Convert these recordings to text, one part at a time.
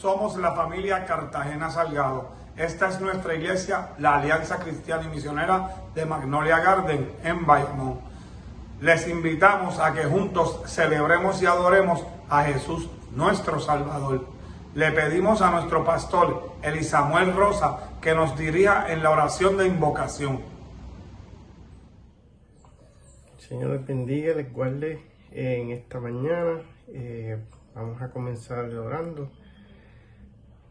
somos la familia Cartagena Salgado. Esta es nuestra iglesia, la Alianza Cristiana y Misionera de Magnolia Garden en Bayamón. Les invitamos a que juntos celebremos y adoremos a Jesús, nuestro Salvador. Le pedimos a nuestro pastor, Elisamuel Rosa, que nos dirija en la oración de invocación. Señor les bendiga y les guarde en esta mañana. Vamos a comenzar orando.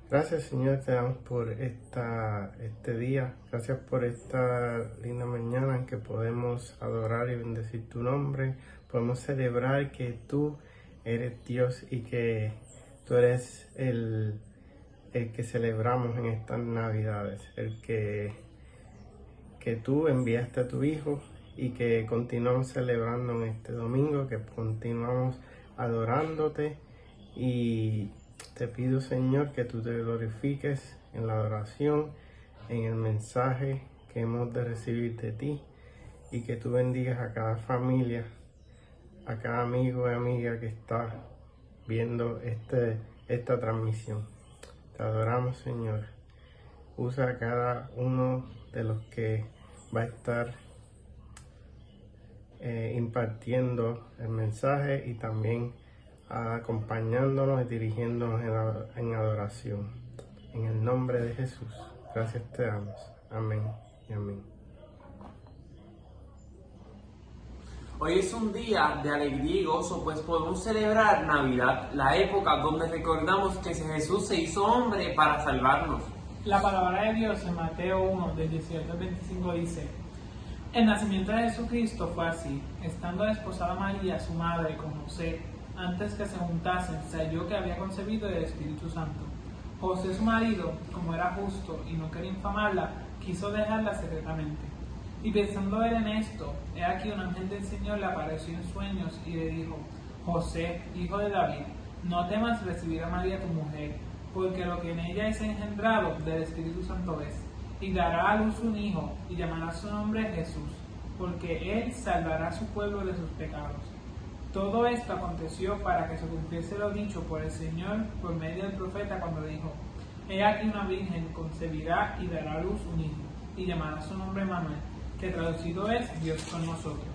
Gracias, Señor, te damos por este día. Gracias por esta linda mañana en que podemos adorar y bendecir tu nombre. Podemos celebrar que tú eres Dios y que tú eres el que celebramos en estas Navidades. El que tú enviaste a tu Hijo y que continuamos celebrando en este domingo, que continuamos adorándote. Y te pido, Señor, que tú te glorifiques en la adoración, en el mensaje que hemos de recibir de ti, y que tú bendigas a cada familia, a cada amigo y amiga que está viendo esta transmisión. Te adoramos, Señor. Usa a cada uno de los que va a estar impartiendo el mensaje y también acompañándonos y dirigiéndonos en adoración. En el nombre de Jesús, gracias te damos. Amén y amén. Hoy es un día de alegría y gozo, pues podemos celebrar Navidad, la época donde recordamos que Jesús se hizo hombre para salvarnos. La palabra de Dios en Mateo 1, del 18 al 25 dice: El nacimiento de Jesucristo fue así. Estando desposada María, su madre, con José, antes que se juntasen, se halló que había concebido del Espíritu Santo. José, su marido, como era justo y no quería infamarla, quiso dejarla secretamente. Y pensando él en esto, he aquí un ángel del Señor le apareció en sueños y le dijo: José, hijo de David, no temas recibir a María tu mujer, porque lo que en ella es engendrado del Espíritu Santo es. Y dará a luz un hijo, y llamará su nombre Jesús, porque él salvará a su pueblo de sus pecados. Todo esto aconteció para que se cumpliese lo dicho por el Señor por medio del profeta cuando dijo: He aquí una virgen concebirá y dará a luz un hijo, y llamará su nombre Manuel, que traducido es Dios con nosotros.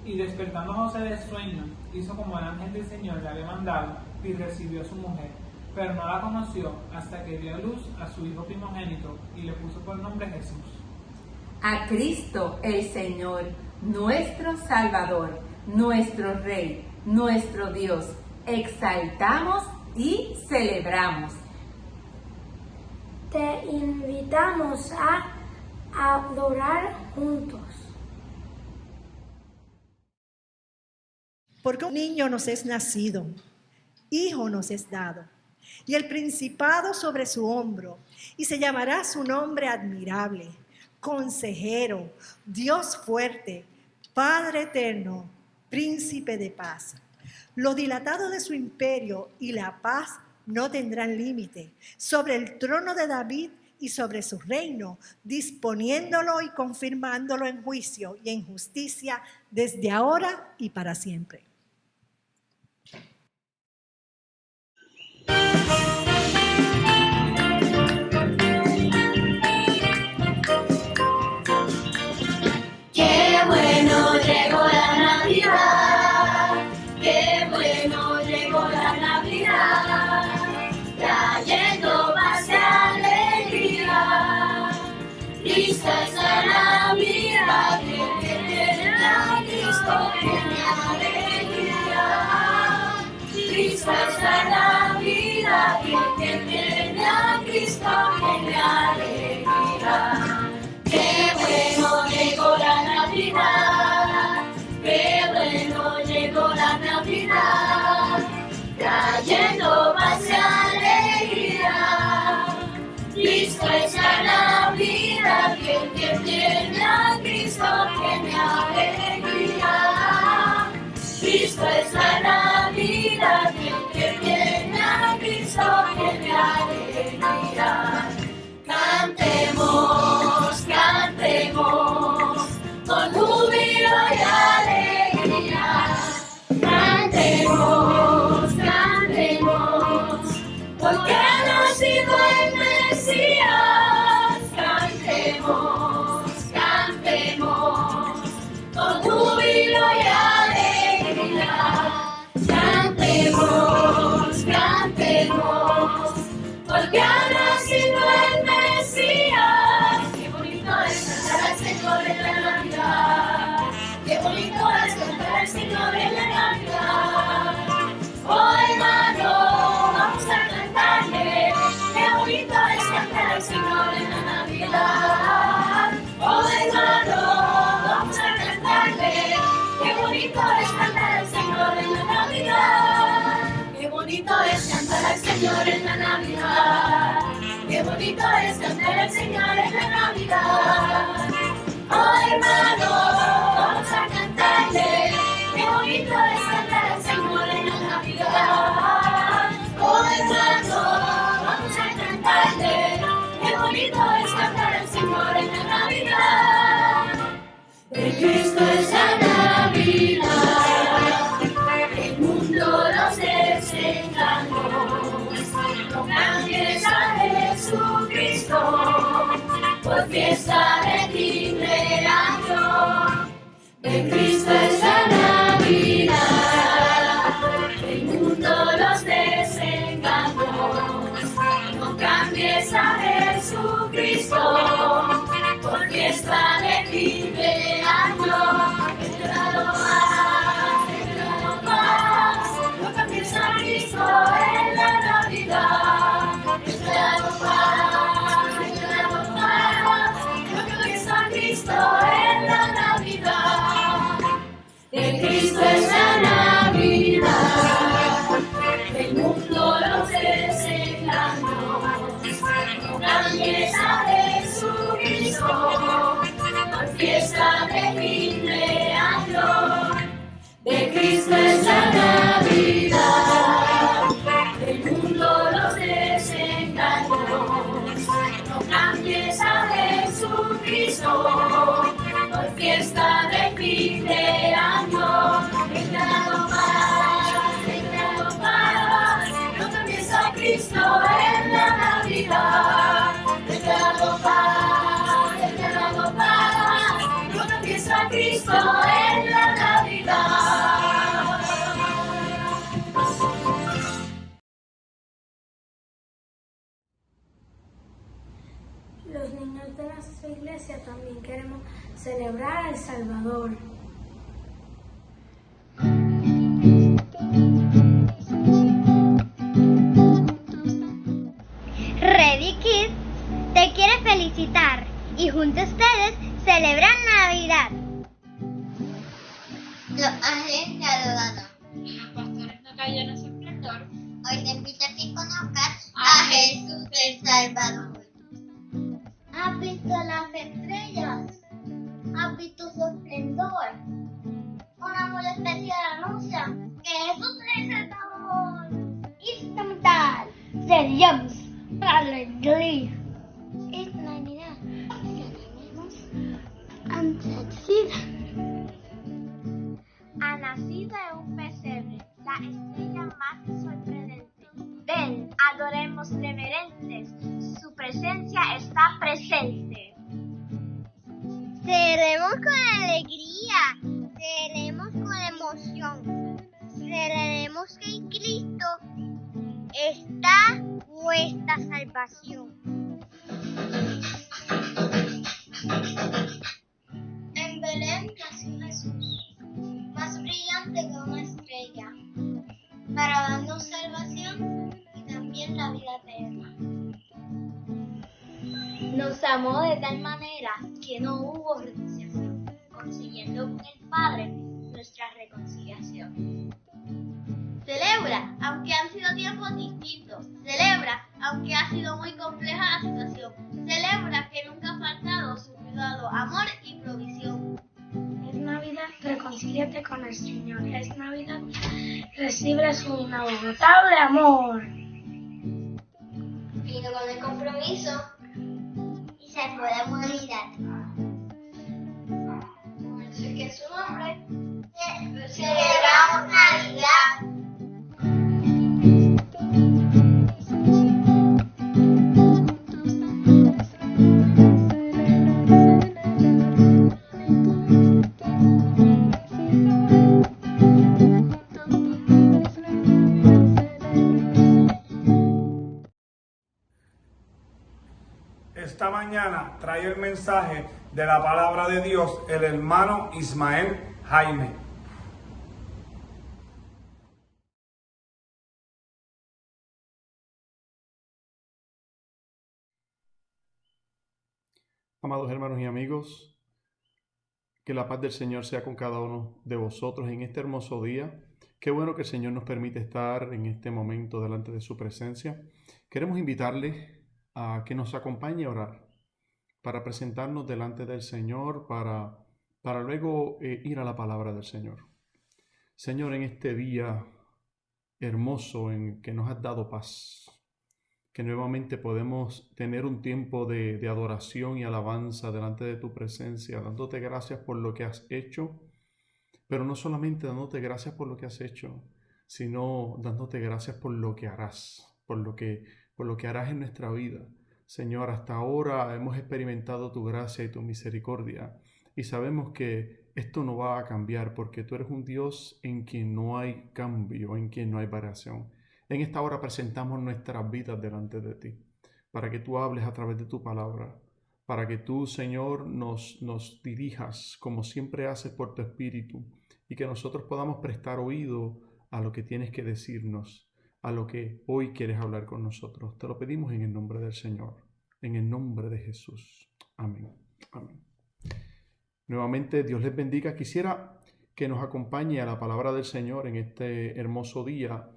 Y despertando José del sueño, hizo como el ángel del Señor le había mandado, y recibió a su mujer, pero no la conoció hasta que dio a luz a su hijo primogénito, y le puso por nombre Jesús. A Cristo el Señor, nuestro Salvador, nuestro Rey, nuestro Dios, exaltamos y celebramos. Te invitamos a adorar juntos. Porque un niño nos es nacido, hijo nos es dado, y el principado sobre su hombro, y se llamará su nombre admirable, consejero, Dios fuerte, Padre eterno, príncipe de paz. Lo dilatado de su imperio y la paz no tendrán límite sobre el trono de David y sobre su reino, disponiéndolo y confirmándolo en juicio y en justicia desde ahora y para siempre. Qué bueno llegó la Navidad, qué bueno llegó la Navidad, trayendo paz y alegría. Cristo es la Navidad, quien tiene a Cristo tiene alegría. Cristo es la Navidad, quien tiene a Cristo tiene alegría. Qué bueno llegó la Navidad, qué bueno llegó la Navidad, trayendo paz y alegría. Cristo es la Navidad, quien tiene a Cristo tiene alegría. Cristo es la Navidad, quien tiene a Cristo tiene alegría. Cantemos, cantemos, con júbilo y alegría. Cantemos, cantemos, porque bonito es cantar al Señor en la Navidad. Oh hermano, vamos a cantarle. Qué bonito es cantar al Señor en la Navidad. Oh hermano, vamos a cantarle. Qué bonito es cantar al Señor en la Navidad. De Cristo es la Navidad. El mundo los desengañó. No cambies a Jesucristo por fiesta de fin de año. De Cristo es la Navidad. El mundo los desengañó. No cambies a Jesucristo por fiesta de fin de año. He quedado paz, he quedado paz. No cambies a Cristo en la Navidad. He quedado paz, he quedado paz. No cambies a Cristo en la Navidad. De Cristo es la Navidad. El mundo los desengañó. No cambies a Jesucristo por fiesta de fin de año. De Cristo es la Navidad. El mundo los desengañó. No cambies a Jesucristo por fiesta de fin de año. He quedado paz, he quedado paz. No cambies a Cristo en la Navidad. He quedado paz, he quedado paz. No cambies a Cristo en la Navidad. Los niños de nuestra iglesia también queremos celebrar al Salvador. Ready Kids te quiere felicitar y junto a ustedes celebran Navidad. Los ángeles te adoran. Los pastores no cayeron en su esplendor. Hoy te invito a que conozcas a Jesús el Salvador. ¿Has visto las estrellas? ¿Has visto su esplendor? Una muy especial anuncia que Jesús es el Salvador. Instrumental. Celebramos alegría. Es Navidad. Celebremos ansiedad. Ha nacido en un pesebre, la estrella más sorprendente. Ven, adoremos reverentes, su presencia está presente. Celebremos con alegría, celebremos con emoción, celebremos que en Cristo está nuestra salvación. En Belén nació Jesús, más brillante que una estrella, para darnos salvación y también la vida eterna. Nos amó de tal manera que no hubo renunciación, consiguiendo con el Padre nuestra reconciliación. Celebra, aunque han sido tiempos distintos. Celebra, aunque ha sido muy compleja la situación. Celebra que nunca ha faltado su cuidado, amor y provisión. Es Navidad, reconcíliate con el Señor. Es Navidad, recibe su inagotable amor. Vino con el compromiso y salvó la humanidad. Por eso es que su nombre celebramos Navidad. Esta mañana trae el mensaje de la palabra de Dios el hermano Ismael Jaime. Amados hermanos y amigos, que la paz del Señor sea con cada uno de vosotros en este hermoso día. Qué bueno que el Señor nos permite estar en este momento delante de su presencia. Queremos invitarles a que nos acompañe a orar, para presentarnos delante del Señor, para luego ir a la palabra del Señor. Señor, en este día hermoso en que nos has dado paz, que nuevamente podemos tener un tiempo de adoración y alabanza delante de tu presencia, dándote gracias por lo que has hecho, pero no solamente dándote gracias por lo que has hecho, sino dándote gracias por lo que harás, por lo que harás en nuestra vida. Señor, hasta ahora hemos experimentado tu gracia y tu misericordia y sabemos que esto no va a cambiar porque tú eres un Dios en quien no hay cambio, en quien no hay variación. En esta hora presentamos nuestras vidas delante de ti, para que tú hables a través de tu palabra, para que tú, Señor, nos dirijas como siempre haces por tu Espíritu y que nosotros podamos prestar oído a lo que tienes que decirnos, a lo que hoy quieres hablar con nosotros. Te lo pedimos en el nombre del Señor, en el nombre de Jesús. Amén. Amén. Nuevamente, Dios les bendiga. Quisiera que nos acompañe a la palabra del Señor en este hermoso día.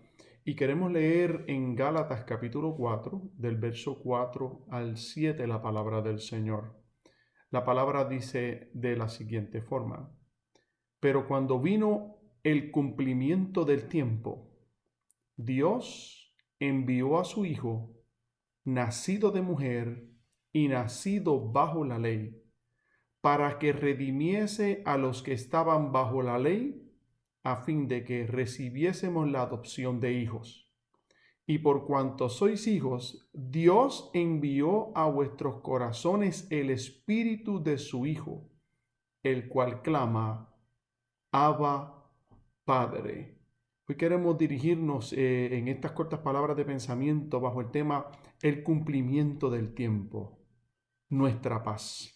Y queremos leer en Gálatas capítulo 4, del verso 4 al 7, la palabra del Señor. La palabra dice de la siguiente forma: pero cuando vino el cumplimiento del tiempo, Dios envió a su Hijo, nacido de mujer y nacido bajo la ley, para que redimiese a los que estaban bajo la ley, a fin de que recibiésemos la adopción de hijos. Y por cuanto sois hijos, Dios envió a vuestros corazones el Espíritu de su Hijo, el cual clama: Abba, Padre. Hoy queremos dirigirnos en estas cortas palabras de pensamiento bajo el tema el cumplimiento del tiempo, nuestra paz.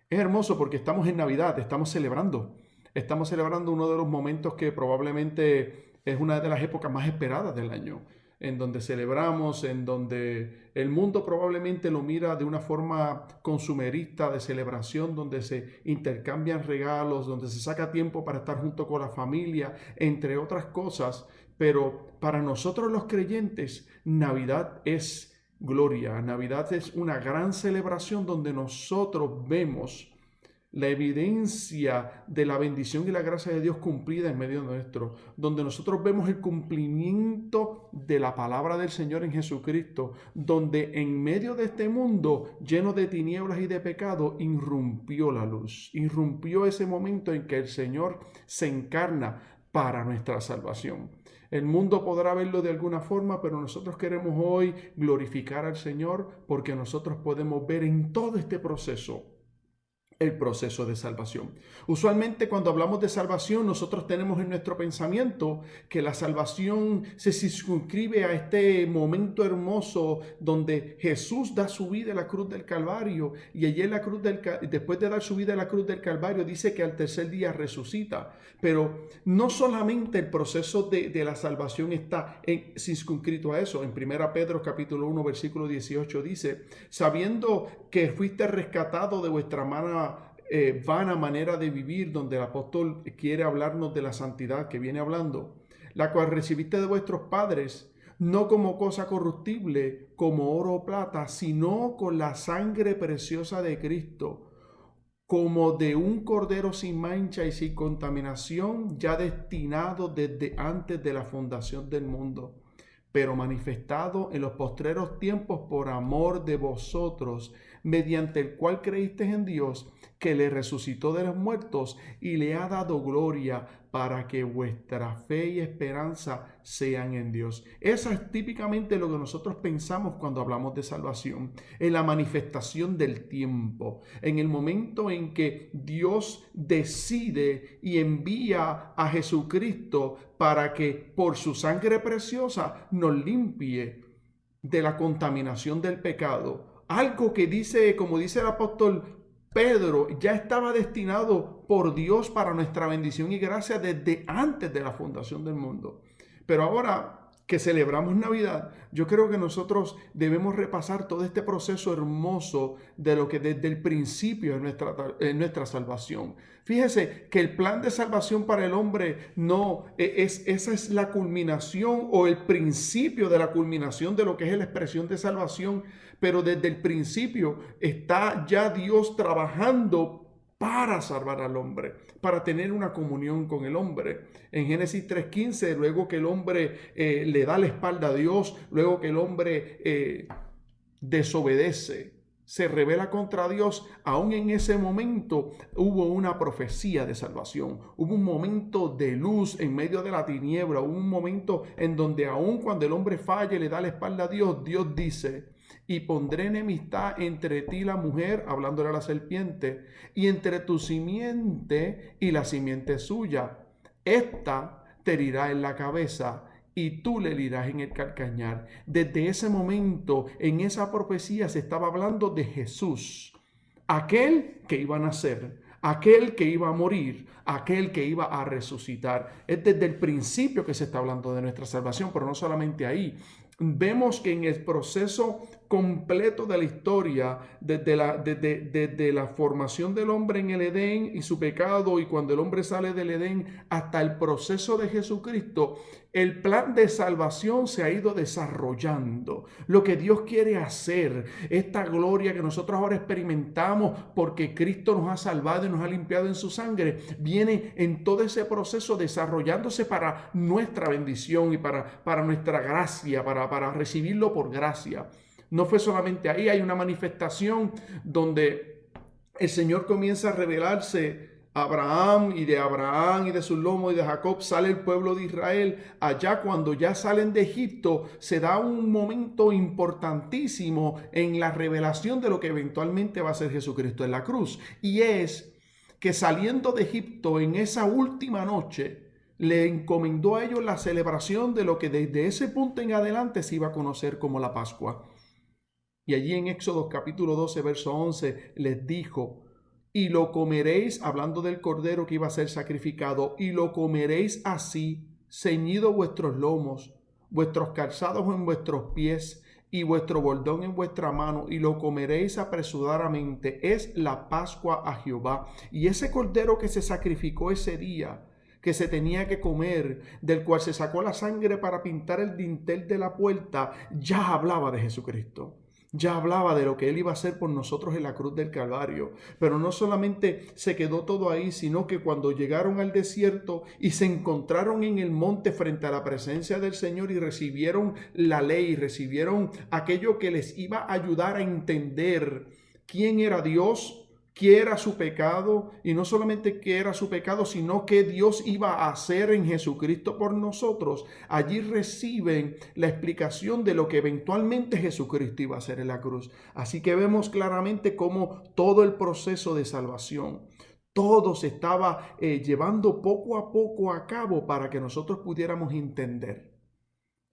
Es hermoso porque estamos en Navidad, estamos celebrando uno de los momentos que probablemente es una de las épocas más esperadas del año, en donde celebramos, en donde el mundo probablemente lo mira de una forma consumerista de celebración, donde se intercambian regalos, donde se saca tiempo para estar junto con la familia, entre otras cosas. Pero para nosotros los creyentes, Navidad es gloria. Navidad es una gran celebración donde nosotros vemos la evidencia de la bendición y la gracia de Dios cumplida en medio nuestro, donde nosotros vemos el cumplimiento de la palabra del Señor en Jesucristo, donde en medio de este mundo lleno de tinieblas y de pecado, irrumpió la luz, irrumpió ese momento en que el Señor se encarna para nuestra salvación. El mundo podrá verlo de alguna forma, pero nosotros queremos hoy glorificar al Señor porque nosotros podemos ver en todo este proceso el proceso de salvación. Usualmente cuando hablamos de salvación, nosotros tenemos en nuestro pensamiento que la salvación se circunscribe a este momento hermoso donde Jesús da su vida en la cruz del Calvario y allí en la cruz después de dar su vida en la cruz del Calvario dice que al tercer día resucita. Pero no solamente el proceso de la salvación está circunscrito a eso. En 1 Pedro capítulo 1 versículo 18 dice: sabiendo que fuiste rescatado de vuestra vana manera de vivir, donde el apóstol quiere hablarnos de la santidad que viene hablando, la cual recibiste de vuestros padres, no como cosa corruptible, como oro o plata, sino con la sangre preciosa de Cristo, como de un cordero sin mancha y sin contaminación, ya destinado desde antes de la fundación del mundo, pero manifestado en los postreros tiempos por amor de vosotros, mediante el cual creísteis en Dios, que le resucitó de los muertos y le ha dado gloria, para que vuestra fe y esperanza sean en Dios. Eso es típicamente lo que nosotros pensamos cuando hablamos de salvación, en la manifestación del tiempo, en el momento en que Dios decide y envía a Jesucristo para que por su sangre preciosa nos limpie de la contaminación del pecado. Algo que dice, como dice el apóstol Pedro, ya estaba destinado por Dios para nuestra bendición y gracia desde antes de la fundación del mundo. Pero ahora que celebramos Navidad, yo creo que nosotros debemos repasar todo este proceso hermoso de lo que desde el principio es nuestra salvación. Fíjese que el plan de salvación para el hombre esa es la culminación o el principio de la culminación de lo que es la expresión de salvación, pero desde el principio está ya Dios trabajando para salvar al hombre, para tener una comunión con el hombre. En Génesis 3:15, luego que el hombre le da la espalda a Dios, luego que el hombre desobedece, se rebela contra Dios, aún en ese momento hubo una profecía de salvación, hubo un momento de luz en medio de la tiniebla, hubo un momento en donde aún cuando el hombre falla y le da la espalda a Dios, Dios dice: y pondré enemistad entre ti y la mujer, hablándole a la serpiente, y entre tu simiente y la simiente suya. Esta te herirá en la cabeza y tú le herirás en el calcañar. Desde ese momento, en esa profecía se estaba hablando de Jesús, aquel que iba a nacer, aquel que iba a morir, aquel que iba a resucitar. Es desde el principio que se está hablando de nuestra salvación, pero no solamente ahí. Vemos que en el proceso completo de la historia, desde la formación del hombre en el Edén y su pecado, y cuando el hombre sale del Edén hasta el proceso de Jesucristo, el plan de salvación se ha ido desarrollando. Lo que Dios quiere hacer, esta gloria que nosotros ahora experimentamos porque Cristo nos ha salvado y nos ha limpiado en su sangre, viene en todo ese proceso desarrollándose para nuestra bendición y para nuestra gracia, para recibirlo por gracia. No fue solamente ahí, hay una manifestación donde el Señor comienza a revelarse a Abraham y de sus lomos y de Jacob sale el pueblo de Israel. Allá cuando ya salen de Egipto se da un momento importantísimo en la revelación de lo que eventualmente va a ser Jesucristo en la cruz. Y es que saliendo de Egipto en esa última noche, le encomendó a ellos la celebración de lo que desde ese punto en adelante se iba a conocer como la Pascua. Y allí en Éxodo capítulo 12, verso 11, les dijo: y lo comeréis, hablando del cordero que iba a ser sacrificado, y lo comeréis así, ceñido vuestros lomos, vuestros calzados en vuestros pies, y vuestro bordón en vuestra mano, y lo comeréis apresuradamente. Es la Pascua a Jehová. Y ese cordero que se sacrificó ese día, que se tenía que comer, del cual se sacó la sangre para pintar el dintel de la puerta, ya hablaba de Jesucristo. Ya hablaba de lo que Él iba a hacer por nosotros en la cruz del Calvario. Pero no solamente se quedó todo ahí, sino que cuando llegaron al desierto y se encontraron en el monte frente a la presencia del Señor y recibieron la ley, recibieron aquello que les iba a ayudar a entender quién era Dios, qué era su pecado, y no solamente qué era su pecado, sino qué Dios iba a hacer en Jesucristo por nosotros. Allí reciben la explicación de lo que eventualmente Jesucristo iba a hacer en la cruz. Así que vemos claramente cómo todo el proceso de salvación, todo se estaba llevando poco a poco a cabo para que nosotros pudiéramos entender,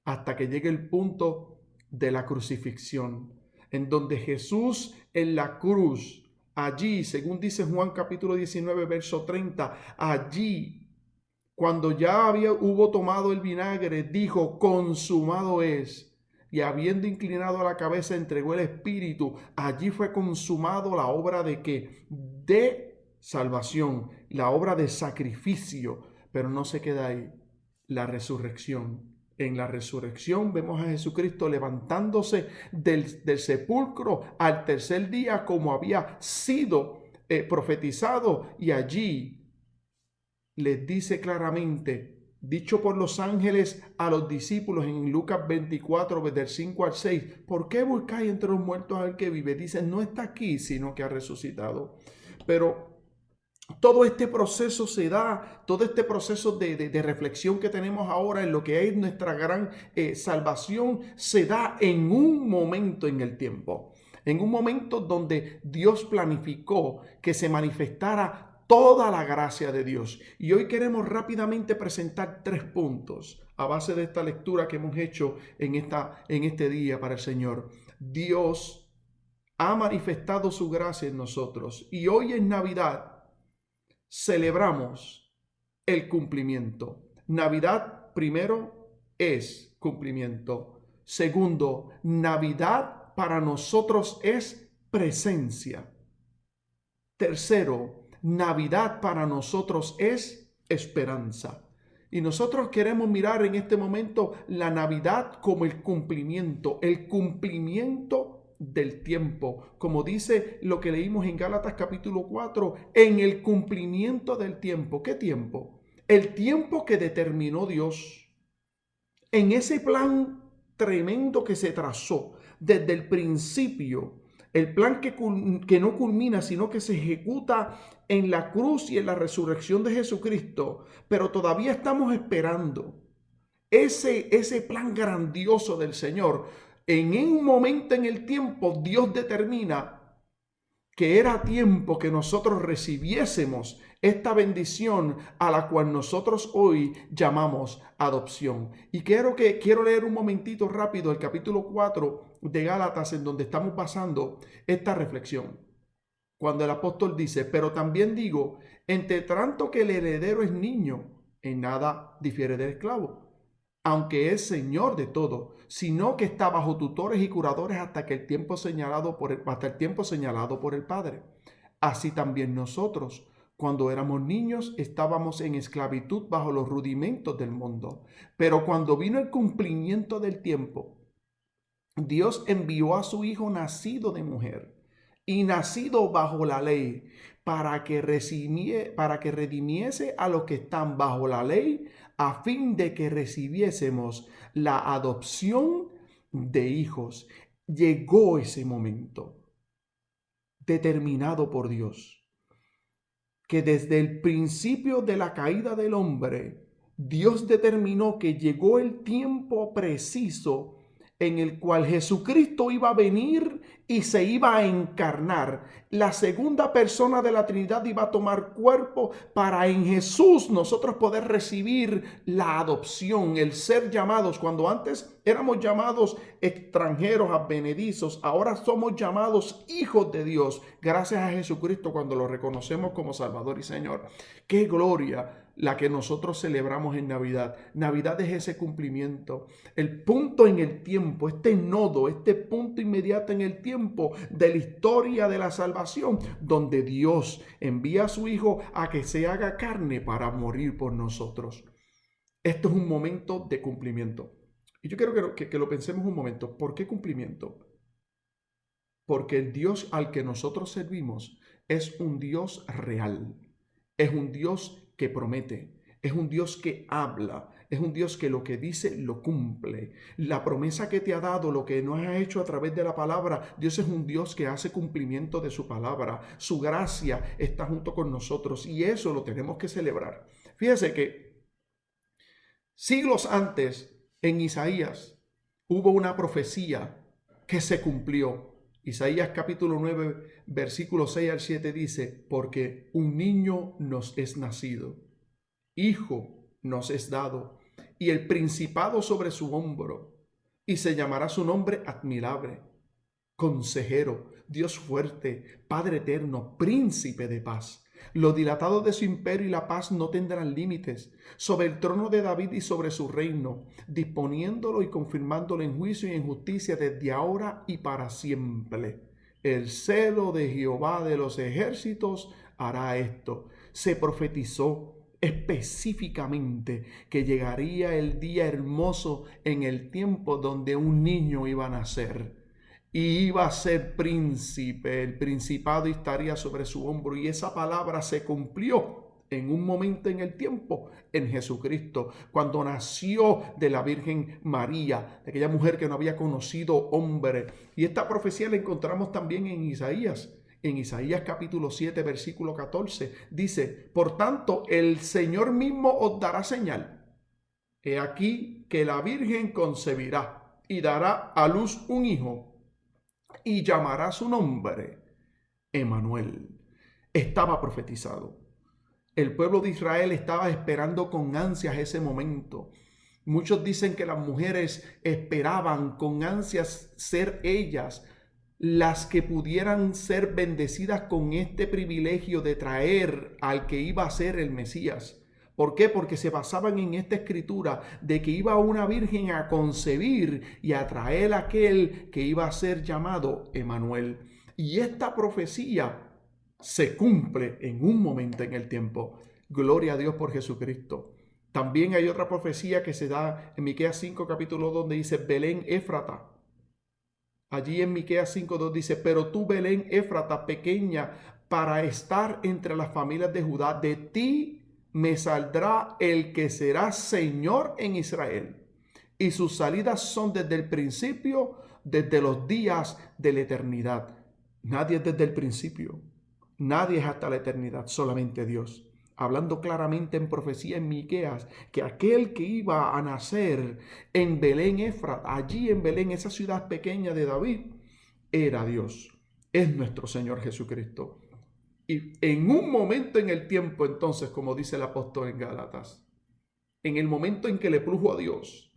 hasta que llegue el punto de la crucifixión, en donde Jesús en la cruz, allí, según dice Juan capítulo 19, verso 30, allí, cuando ya hubo tomado el vinagre, dijo: consumado es. Y habiendo inclinado la cabeza, entregó el Espíritu. Allí fue consumado la obra de ¿qué? De salvación, la obra de sacrificio. Pero no se queda ahí, la resurrección. En la resurrección vemos a Jesucristo levantándose del sepulcro al tercer día, como había sido profetizado. Y allí les dice claramente, dicho por los ángeles a los discípulos en Lucas 24, del 5 al 6, ¿por qué buscáis entre los muertos al que vive? Dice, no está aquí, sino que ha resucitado. Pero todo este proceso se da, todo este proceso de reflexión que tenemos ahora en lo que es nuestra gran salvación, se da en un momento en el tiempo. En un momento donde Dios planificó que se manifestara toda la gracia de Dios. Y hoy queremos rápidamente presentar 3 puntos a base de esta lectura que hemos hecho en este día para el Señor. Dios ha manifestado su gracia en nosotros y hoy en Navidad celebramos el cumplimiento. Navidad primero es cumplimiento. Segundo, Navidad para nosotros es presencia. Tercero, Navidad para nosotros es esperanza. Y nosotros queremos mirar en este momento la Navidad como el cumplimiento del tiempo. Como dice lo que leímos en Gálatas capítulo 4, en el cumplimiento del tiempo. ¿Qué tiempo? El tiempo que determinó Dios. En ese plan tremendo que se trazó desde el principio, el plan que no culmina, sino que se ejecuta en la cruz y en la resurrección de Jesucristo, pero todavía estamos esperando ese plan grandioso del Señor. En un momento en el tiempo, Dios determina que era tiempo que nosotros recibiésemos esta bendición a la cual nosotros hoy llamamos adopción. Y quiero leer un momentito rápido el capítulo 4 de Gálatas, en donde estamos pasando esta reflexión. Cuando el apóstol dice, pero también digo, entre tanto que el heredero es niño, en nada difiere del esclavo, aunque es señor de todo, sino que está bajo tutores y curadores hasta el tiempo señalado por el Padre. Así también nosotros, cuando éramos niños, estábamos en esclavitud bajo los rudimentos del mundo. Pero cuando vino el cumplimiento del tiempo, Dios envió a su Hijo nacido de mujer y nacido bajo la ley, para que redimiese a los que están bajo la ley, a fin de que recibiésemos la adopción de hijos. Llegó ese momento determinado por Dios, que desde el principio de la caída del hombre, Dios determinó que llegó el tiempo preciso en el cual Jesucristo iba a venir y se iba a encarnar. La segunda persona de la Trinidad iba a tomar cuerpo para en Jesús nosotros poder recibir la adopción, el ser llamados. Cuando antes éramos llamados extranjeros, advenedizos, ahora somos llamados hijos de Dios, gracias a Jesucristo cuando lo reconocemos como Salvador y Señor. ¡Qué gloria la que nosotros celebramos en Navidad! Navidad es ese cumplimiento, el punto en el tiempo, este nodo, este punto inmediato en el tiempo de la historia de la salvación, donde Dios envía a su Hijo a que se haga carne para morir por nosotros. Esto es un momento de cumplimiento. Y yo quiero que lo pensemos un momento. ¿Por qué cumplimiento? Porque el Dios al que nosotros servimos es un Dios real, es un Dios que promete, es un Dios que habla, es un Dios que lo que dice lo cumple. La promesa que te ha dado, lo que nos ha hecho a través de la palabra, Dios es un Dios que hace cumplimiento de su palabra. Su gracia está junto con nosotros y eso lo tenemos que celebrar. Fíjese que siglos antes, en Isaías, hubo una profecía que se cumplió. Isaías capítulo 9, versículo 6 al 7 dice, porque un niño nos es nacido, hijo nos es dado, y el principado sobre su hombro, y se llamará su nombre admirable, consejero, Dios fuerte, Padre eterno, príncipe de paz. Lo dilatado de su imperio y la paz no tendrán límites sobre el trono de David y sobre su reino, disponiéndolo y confirmándolo en juicio y en justicia desde ahora y para siempre. El celo de Jehová de los ejércitos hará esto. Se profetizó específicamente que llegaría el día hermoso en el tiempo donde un niño iba a nacer. Y iba a ser príncipe, el principado estaría sobre su hombro. Y esa palabra se cumplió en un momento en el tiempo en Jesucristo, cuando nació de la Virgen María, de aquella mujer que no había conocido hombre. Y esta profecía la encontramos también en Isaías. En Isaías capítulo 7, versículo 14, dice, por tanto, el Señor mismo os dará señal. He aquí que la Virgen concebirá y dará a luz un hijo, y llamará su nombre Emmanuel. Estaba profetizado. El pueblo de Israel estaba esperando con ansias ese momento. Muchos dicen que las mujeres esperaban con ansias ser ellas las que pudieran ser bendecidas con este privilegio de traer al que iba a ser el Mesías. ¿Por qué? Porque se basaban en esta escritura de que iba una virgen a concebir y a traer a aquel que iba a ser llamado Emanuel. Y esta profecía se cumple en un momento en el tiempo. Gloria a Dios por Jesucristo. También hay otra profecía que se da en Miqueas 5 capítulo 2 donde dice Belén Éfrata. Allí en Miqueas 5:2 dice, pero tú Belén Éfrata, pequeña para estar entre las familias de Judá, de ti me saldrá el que será Señor en Israel. Y sus salidas son desde el principio, desde los días de la eternidad. Nadie es desde el principio. Nadie es hasta la eternidad, solamente Dios. Hablando claramente en profecía en Miqueas, que aquel que iba a nacer en Belén Éfrata, allí en Belén, esa ciudad pequeña de David, era Dios. Es nuestro Señor Jesucristo. Y en un momento en el tiempo, entonces, como dice el apóstol en Gálatas, en el momento en que le plujo a Dios,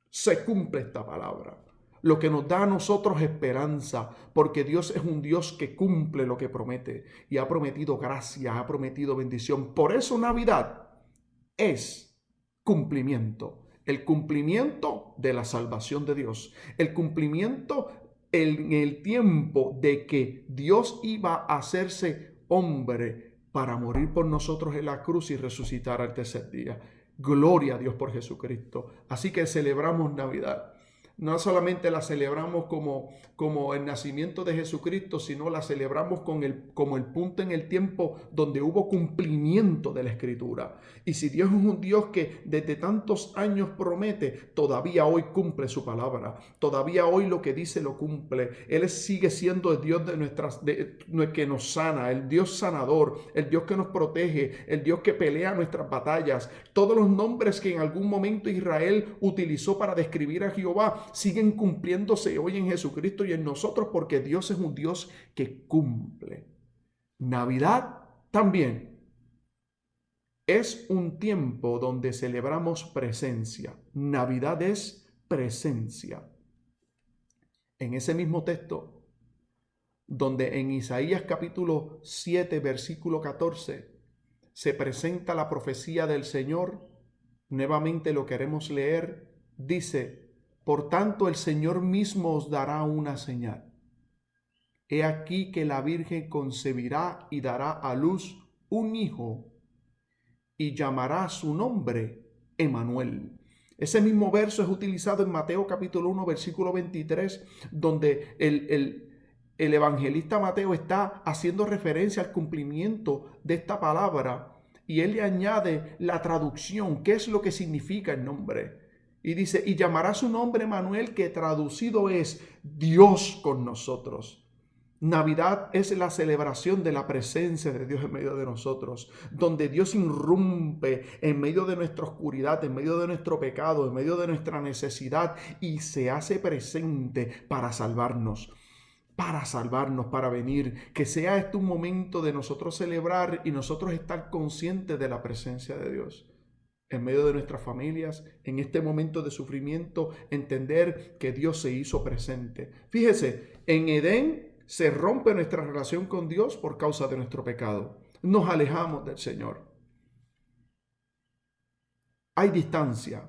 se cumple esta palabra. Lo que nos da a nosotros esperanza, porque Dios es un Dios que cumple lo que promete y ha prometido gracia, ha prometido bendición. Por eso Navidad es cumplimiento, el cumplimiento de la salvación de Dios, el cumplimiento en el tiempo de que Dios iba a hacerse hombre para morir por nosotros en la cruz y resucitar al tercer día. Gloria a Dios por Jesucristo. Así que celebramos Navidad. No solamente la celebramos como el nacimiento de Jesucristo, sino la celebramos como el punto en el tiempo donde hubo cumplimiento de la Escritura. Y si Dios es un Dios que desde tantos años promete, todavía hoy cumple su palabra. Todavía hoy lo que dice lo cumple. Él sigue siendo el Dios que nos sana, el Dios sanador, el Dios que nos protege, el Dios que pelea nuestras batallas. Todos los nombres que en algún momento Israel utilizó para describir a Jehová siguen cumpliéndose hoy en Jesucristo y en nosotros, porque Dios es un Dios que cumple. Navidad también es un tiempo donde celebramos presencia. Navidad es presencia. En ese mismo texto, donde en Isaías capítulo 7, versículo 14, se presenta la profecía del Señor, nuevamente lo queremos leer, dice: por tanto, el Señor mismo os dará una señal. He aquí que la Virgen concebirá y dará a luz un hijo y llamará su nombre Emanuel. Ese mismo verso es utilizado en Mateo capítulo 1, versículo 23, donde el evangelista Mateo está haciendo referencia al cumplimiento de esta palabra y él le añade la traducción, qué es lo que significa el nombre. Y dice, y llamará su nombre Emanuel, que traducido es Dios con nosotros. Navidad es la celebración de la presencia de Dios en medio de nosotros, donde Dios irrumpe en medio de nuestra oscuridad, en medio de nuestro pecado, en medio de nuestra necesidad y se hace presente para salvarnos, para venir. Que sea este un momento de nosotros celebrar y nosotros estar conscientes de la presencia de Dios en medio de nuestras familias, en este momento de sufrimiento, entender que Dios se hizo presente. Fíjese, en Edén se rompe nuestra relación con Dios por causa de nuestro pecado. Nos alejamos del Señor. Hay distancia.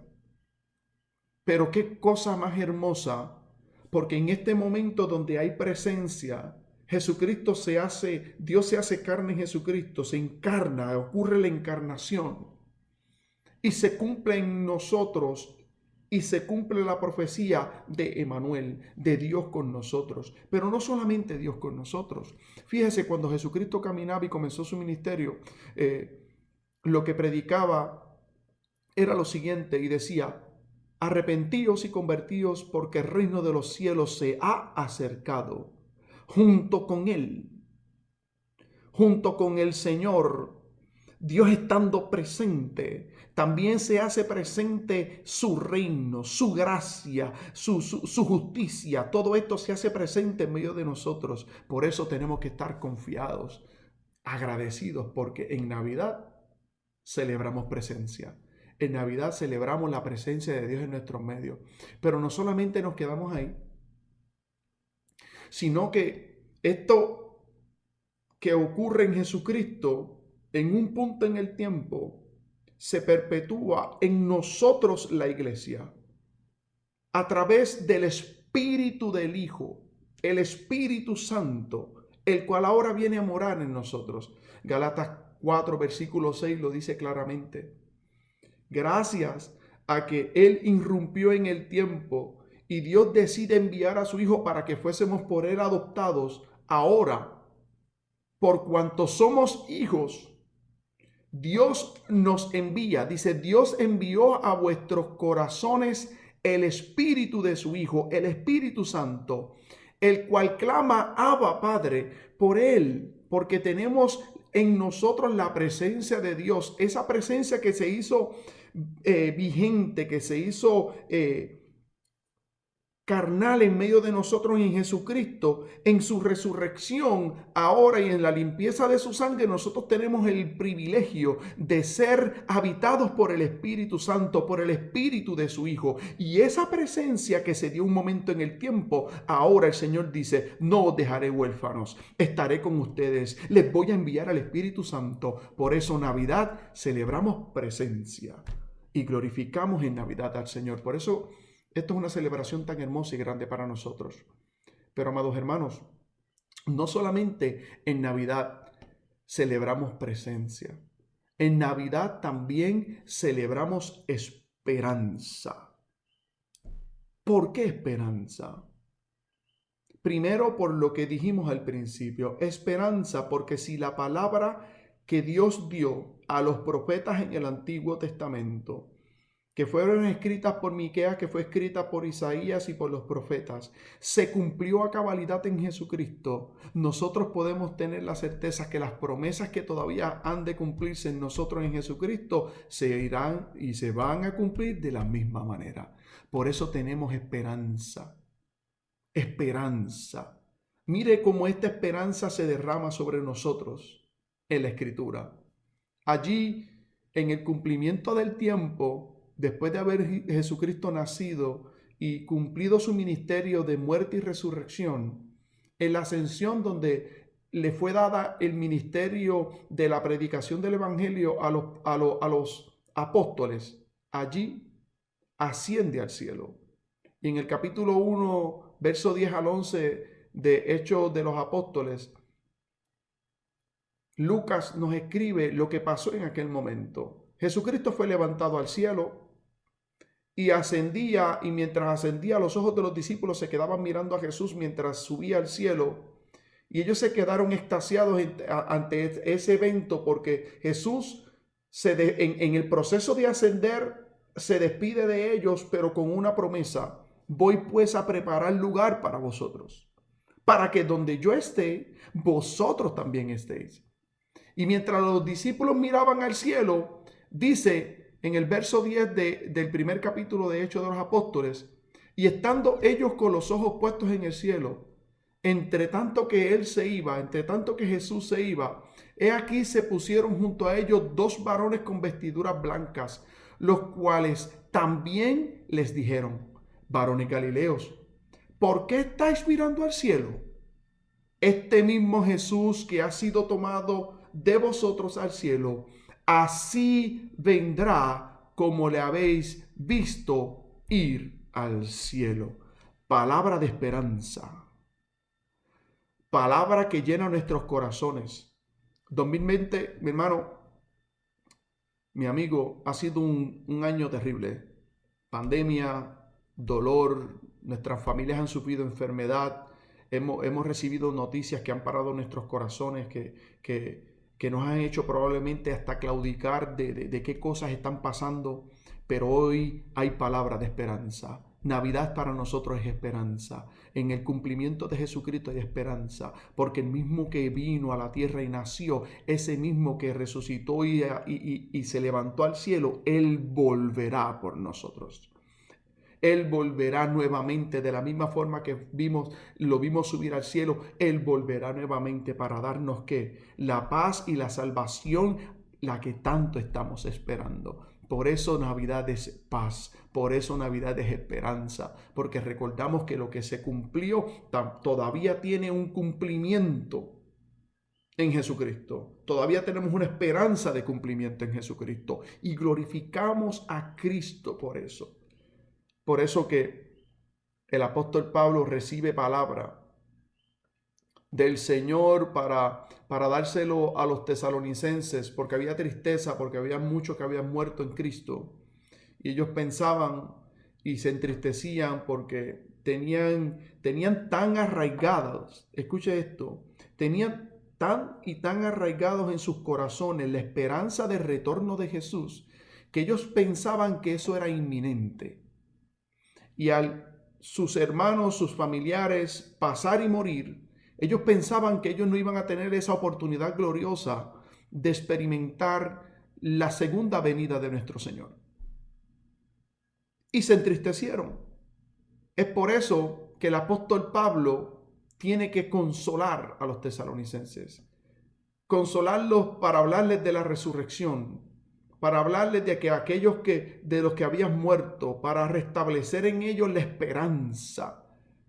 Pero qué cosa más hermosa, porque en este momento donde hay presencia, Jesucristo Dios se hace carne en Jesucristo, se encarna, ocurre la encarnación. Y se cumple en nosotros y se cumple la profecía de Emanuel, de Dios con nosotros. Pero no solamente Dios con nosotros. Fíjese, cuando Jesucristo caminaba y comenzó su ministerio, lo que predicaba era lo siguiente y decía: arrepentíos y convertíos porque el reino de los cielos se ha acercado. Junto con Él, junto con el Señor, Dios estando presente, también se hace presente su reino, su gracia, su justicia. Todo esto se hace presente en medio de nosotros. Por eso tenemos que estar confiados, agradecidos, porque en Navidad celebramos presencia. En Navidad celebramos la presencia de Dios en nuestros medios. Pero no solamente nos quedamos ahí, sino que esto que ocurre en Jesucristo, en un punto en el tiempo, se perpetúa en nosotros la iglesia a través del Espíritu del Hijo, el Espíritu Santo, el cual ahora viene a morar en nosotros. Gálatas 4, versículo 6 lo dice claramente. Gracias a que Él irrumpió en el tiempo y Dios decide enviar a su Hijo para que fuésemos por Él adoptados, ahora, por cuanto somos hijos, Dios nos envía, dice, Dios envió a vuestros corazones el Espíritu de su Hijo, el Espíritu Santo, el cual clama, Abba, Padre, por Él, porque tenemos en nosotros la presencia de Dios, esa presencia que se hizo vigente, que se hizo carnal en medio de nosotros en Jesucristo, en su resurrección, ahora y en la limpieza de su sangre, nosotros tenemos el privilegio de ser habitados por el Espíritu Santo, por el Espíritu de su Hijo. Y esa presencia que se dio un momento en el tiempo, ahora el Señor dice, no os dejaré huérfanos, estaré con ustedes, les voy a enviar al Espíritu Santo. Por eso Navidad celebramos presencia y glorificamos en Navidad al Señor. Por eso esto es una celebración tan hermosa y grande para nosotros. Pero, amados hermanos, no solamente en Navidad celebramos presencia. En Navidad también celebramos esperanza. ¿Por qué esperanza? Primero, por lo que dijimos al principio, esperanza, porque si la palabra que Dios dio a los profetas en el Antiguo Testamento, que fueron escritas por Miqueas, que fue escrita por Isaías y por los profetas, se cumplió a cabalidad en Jesucristo, nosotros podemos tener la certeza que las promesas que todavía han de cumplirse en nosotros en Jesucristo se irán y se van a cumplir de la misma manera. Por eso tenemos esperanza. Esperanza. Mire cómo esta esperanza se derrama sobre nosotros en la Escritura. Allí, en el cumplimiento del tiempo, después de haber Jesucristo nacido y cumplido su ministerio de muerte y resurrección, en la ascensión donde le fue dada el ministerio de la predicación del evangelio a los apóstoles, allí asciende al cielo. Y en el capítulo 1, verso 10 al 11 de Hechos de los Apóstoles, Lucas nos escribe lo que pasó en aquel momento. Jesucristo fue levantado al cielo y ascendía, y mientras ascendía, los ojos de los discípulos se quedaban mirando a Jesús mientras subía al cielo, y ellos se quedaron extasiados ante ese evento, porque Jesús en el proceso de ascender se despide de ellos, pero con una promesa: voy pues a preparar lugar para vosotros, para que donde yo esté, vosotros también estéis. Y mientras los discípulos miraban al cielo, dice en el verso 10 del primer capítulo de Hechos de los Apóstoles, y estando ellos con los ojos puestos en el cielo, entre tanto que él se iba, entre tanto que Jesús se iba, he aquí se pusieron junto a ellos dos varones con vestiduras blancas, los cuales también les dijeron: varones galileos, ¿por qué estáis mirando al cielo? Este mismo Jesús que ha sido tomado de vosotros al cielo, así vendrá como le habéis visto ir al cielo. Palabra de esperanza. Palabra que llena nuestros corazones. 2020, mi hermano, mi amigo, ha sido un año terrible. Pandemia, dolor, nuestras familias han sufrido enfermedad. Hemos recibido noticias que han parado nuestros corazones, que nos han hecho probablemente hasta claudicar de qué cosas están pasando, pero hoy hay palabra de esperanza. Navidad para nosotros es esperanza. En el cumplimiento de Jesucristo hay esperanza, porque el mismo que vino a la tierra y nació, ese mismo que resucitó y se levantó al cielo, Él volverá por nosotros. Él volverá nuevamente de la misma forma que lo vimos subir al cielo. Él volverá nuevamente para darnos ¿qué? La paz y la salvación, la que tanto estamos esperando. Por eso Navidad es paz, por eso Navidad es esperanza, porque recordamos que lo que se cumplió todavía tiene un cumplimiento en Jesucristo. Todavía tenemos una esperanza de cumplimiento en Jesucristo y glorificamos a Cristo por eso. Por eso que el apóstol Pablo recibe palabra del Señor para dárselo a los tesalonicenses, porque había tristeza, porque había muchos que habían muerto en Cristo. Y ellos pensaban y se entristecían porque tenían tan arraigados, escuche esto, tenían tan arraigados en sus corazones la esperanza del retorno de Jesús, que ellos pensaban que eso era inminente. Y al sus hermanos, sus familiares pasar y morir, ellos pensaban que ellos no iban a tener esa oportunidad gloriosa de experimentar la segunda venida de nuestro Señor. Y se entristecieron. Es por eso que el apóstol Pablo tiene que consolar a los tesalonicenses. Consolarlos para hablarles de la resurrección, para hablarles de que aquellos de los que habían muerto, para restablecer en ellos la esperanza.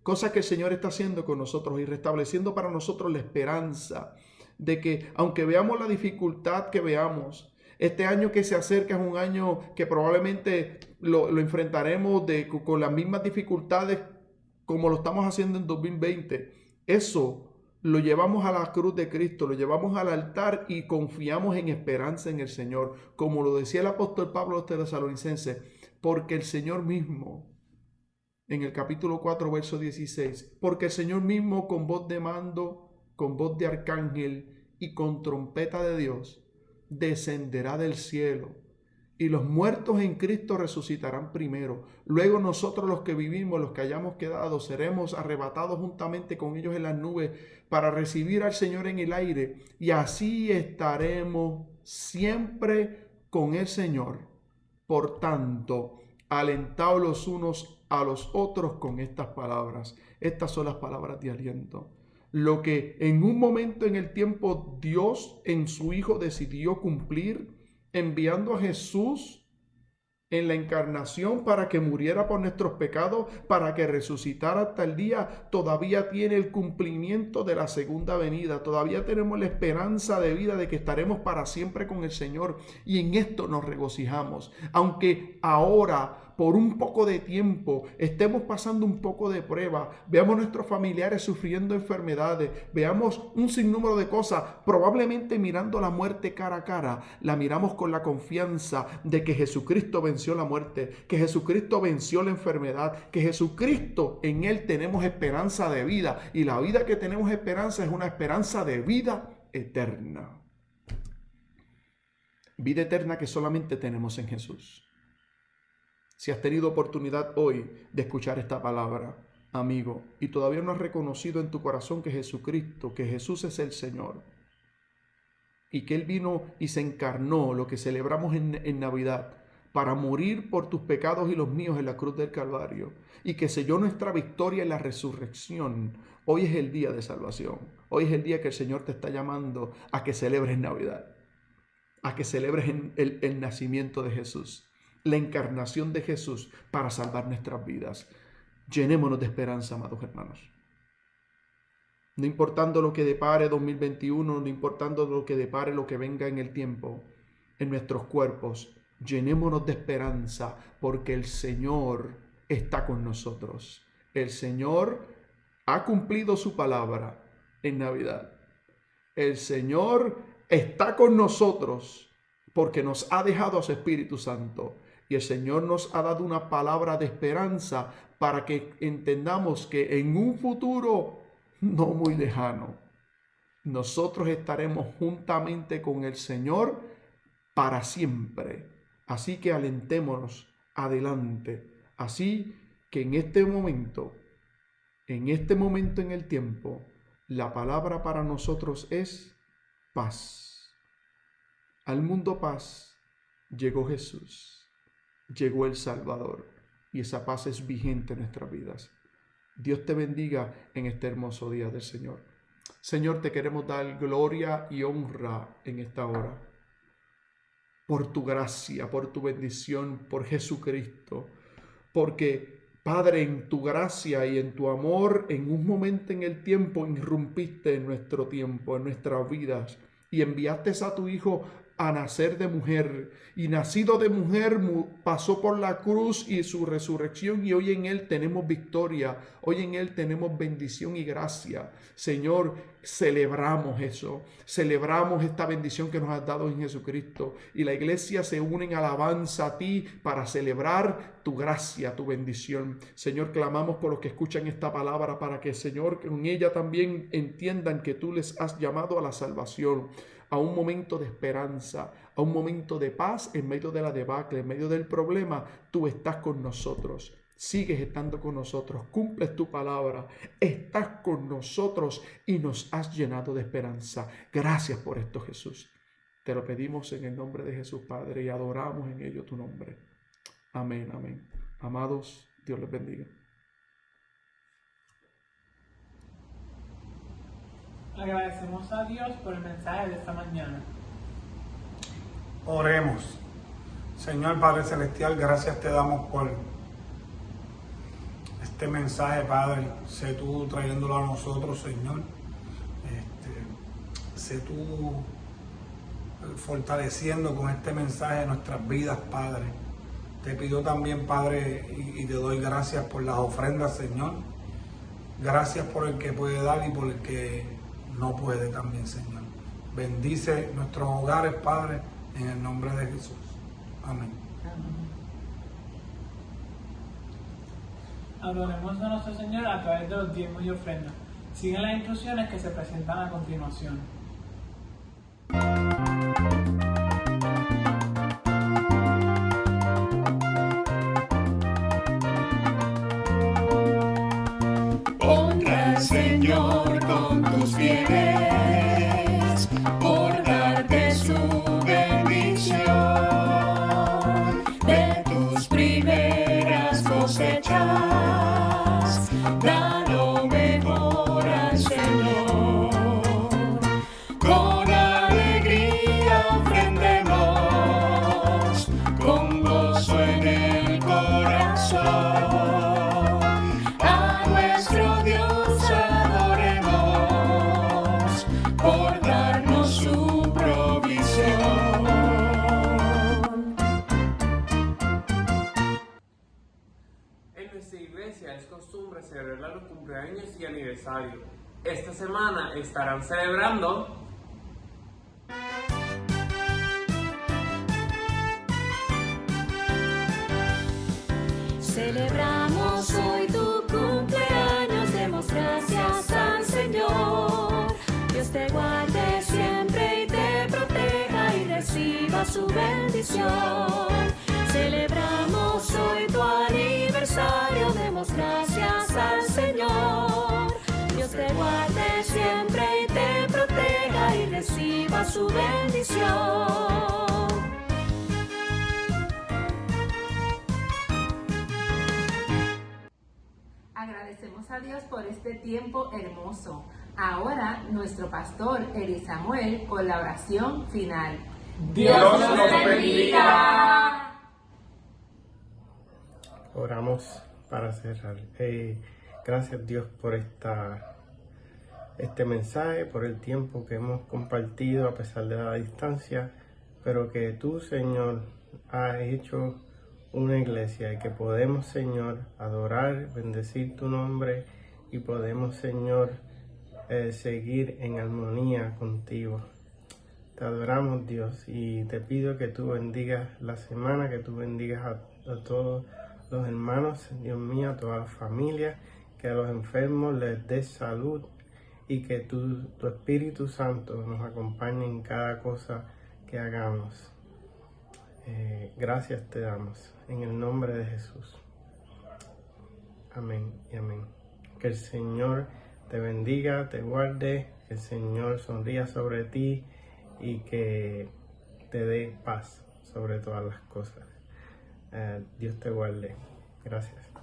Cosa que el Señor está haciendo con nosotros y restableciendo para nosotros la esperanza de que aunque veamos la dificultad que veamos, este año que se acerca es un año que probablemente lo enfrentaremos con las mismas dificultades como lo estamos haciendo en 2020. Eso lo llevamos a la cruz de Cristo, lo llevamos al altar y confiamos en esperanza en el Señor. Como lo decía el apóstol Pablo a los tesalonicenses, porque el Señor mismo, en el capítulo 4, verso 16, porque el Señor mismo con voz de mando, con voz de arcángel y con trompeta de Dios, descenderá del cielo, y los muertos en Cristo resucitarán primero. Luego nosotros los que vivimos, los que hayamos quedado, seremos arrebatados juntamente con ellos en las nubes para recibir al Señor en el aire, y así estaremos siempre con el Señor. Por tanto, alentaos los unos a los otros con estas palabras. Estas son las palabras de aliento. Lo que en un momento en el tiempo Dios en su Hijo decidió cumplir, enviando a Jesús en la encarnación para que muriera por nuestros pecados, para que resucitara hasta el día, todavía tiene el cumplimiento de la segunda venida. Todavía tenemos la esperanza de vida de que estaremos para siempre con el Señor, y en esto nos regocijamos. Aunque ahora, por un poco de tiempo, estemos pasando un poco de prueba, veamos nuestros familiares sufriendo enfermedades, veamos un sinnúmero de cosas, probablemente mirando la muerte cara a cara, la miramos con la confianza de que Jesucristo venció la muerte, que Jesucristo venció la enfermedad, que Jesucristo, en Él tenemos esperanza de vida, y la vida que tenemos esperanza es una esperanza de vida eterna. Vida eterna que solamente tenemos en Jesús. Si has tenido oportunidad hoy de escuchar esta palabra, amigo, y todavía no has reconocido en tu corazón que Jesucristo, que Jesús es el Señor, y que Él vino y se encarnó, lo que celebramos en Navidad, para morir por tus pecados y los míos en la cruz del Calvario, y que selló nuestra victoria en la resurrección, hoy es el día de salvación. Hoy es el día que el Señor te está llamando a que celebres Navidad, a que celebres el nacimiento de Jesús, la encarnación de Jesús para salvar nuestras vidas. Llenémonos de esperanza, amados hermanos. No importando lo que depare 2021, no importando lo que depare lo que venga en el tiempo, en nuestros cuerpos, llenémonos de esperanza, porque el Señor está con nosotros. El Señor ha cumplido su palabra en Navidad. El Señor está con nosotros porque nos ha dejado a su Espíritu Santo. Y el Señor nos ha dado una palabra de esperanza para que entendamos que en un futuro no muy lejano, nosotros estaremos juntamente con el Señor para siempre. Así que alentémonos adelante. Así que en este momento en el tiempo, la palabra para nosotros es paz. Al mundo paz llegó Jesús. Llegó el Salvador, y esa paz es vigente en nuestras vidas. Dios te bendiga en este hermoso día del Señor. Señor, te queremos dar gloria y honra en esta hora, por tu gracia, por tu bendición, por Jesucristo, porque Padre, en tu gracia y en tu amor, en un momento en el tiempo, irrumpiste en nuestro tiempo, en nuestras vidas, y enviaste a tu Hijo a nacer de mujer, y nacido de mujer pasó por la cruz y su resurrección, y hoy en Él tenemos victoria, hoy en Él tenemos bendición y gracia. Señor, celebramos eso, celebramos esta bendición que nos has dado en Jesucristo, y la iglesia se une en alabanza a ti para celebrar tu gracia, tu bendición. Señor, clamamos por los que escuchan esta palabra para que, Señor, con ella también entiendan que tú les has llamado a la salvación, a un momento de esperanza, a un momento de paz en medio de la debacle, en medio del problema. Tú estás con nosotros, sigues estando con nosotros, cumples tu palabra, estás con nosotros y nos has llenado de esperanza. Gracias por esto, Jesús. Te lo pedimos en el nombre de Jesús, Padre, y adoramos en ello tu nombre. Amén, amén. Amados, Dios les bendiga. Agradecemos a Dios por el mensaje de esta mañana. Oremos. Señor Padre Celestial, gracias te damos por este mensaje, Padre. Sé tú trayéndolo a nosotros, Señor. Sé tú fortaleciendo con este mensaje nuestras vidas, Padre. Te pido también, Padre, y te doy gracias por las ofrendas, Señor. Gracias por el que puede dar y por el que no puede también, Señor. Bendice nuestros hogares, Padre, en el nombre de Jesús. Amén. Adoremos a nuestro Señor a través de los diezmos y ofrendas. Sigan las instrucciones que se presentan a continuación. Honra al Señor con tus bienes, por darte su bendición. De tus primeras cosechas, da lo mejor al Señor. Con alegría ofrendemos, con gozo en el corazón. Es costumbre celebrar los cumpleaños y aniversarios. Esta semana estarán celebrando Celebramos hoy tu cumpleaños, demos gracias al Señor. Dios te guarde siempre y te proteja y reciba su bendición. Celebramos hoy tu aniversario, demos gracias al Señor. Dios te guarde siempre y te proteja y reciba su bendición. Agradecemos a Dios por este tiempo hermoso. Ahora nuestro pastor Eli Samuel con la oración final. Dios los bendiga. Oramos para cerrar. Gracias Dios por este mensaje, por el tiempo que hemos compartido a pesar de la distancia, pero que tú, Señor, has hecho una iglesia y que podemos, Señor, adorar, bendecir tu nombre y podemos, Señor, seguir en armonía contigo. Te adoramos, Dios, y te pido que tú bendigas la semana, que tú bendigas a todos los hermanos, Dios mío, a toda la familia, que a los enfermos les des salud y que tu Espíritu Santo nos acompañe en cada cosa que hagamos. Gracias te damos, en el nombre de Jesús. Amén y amén. Que el Señor te bendiga, te guarde, que el Señor sonría sobre ti y que te dé paz sobre todas las cosas. Dios te guarde. Gracias.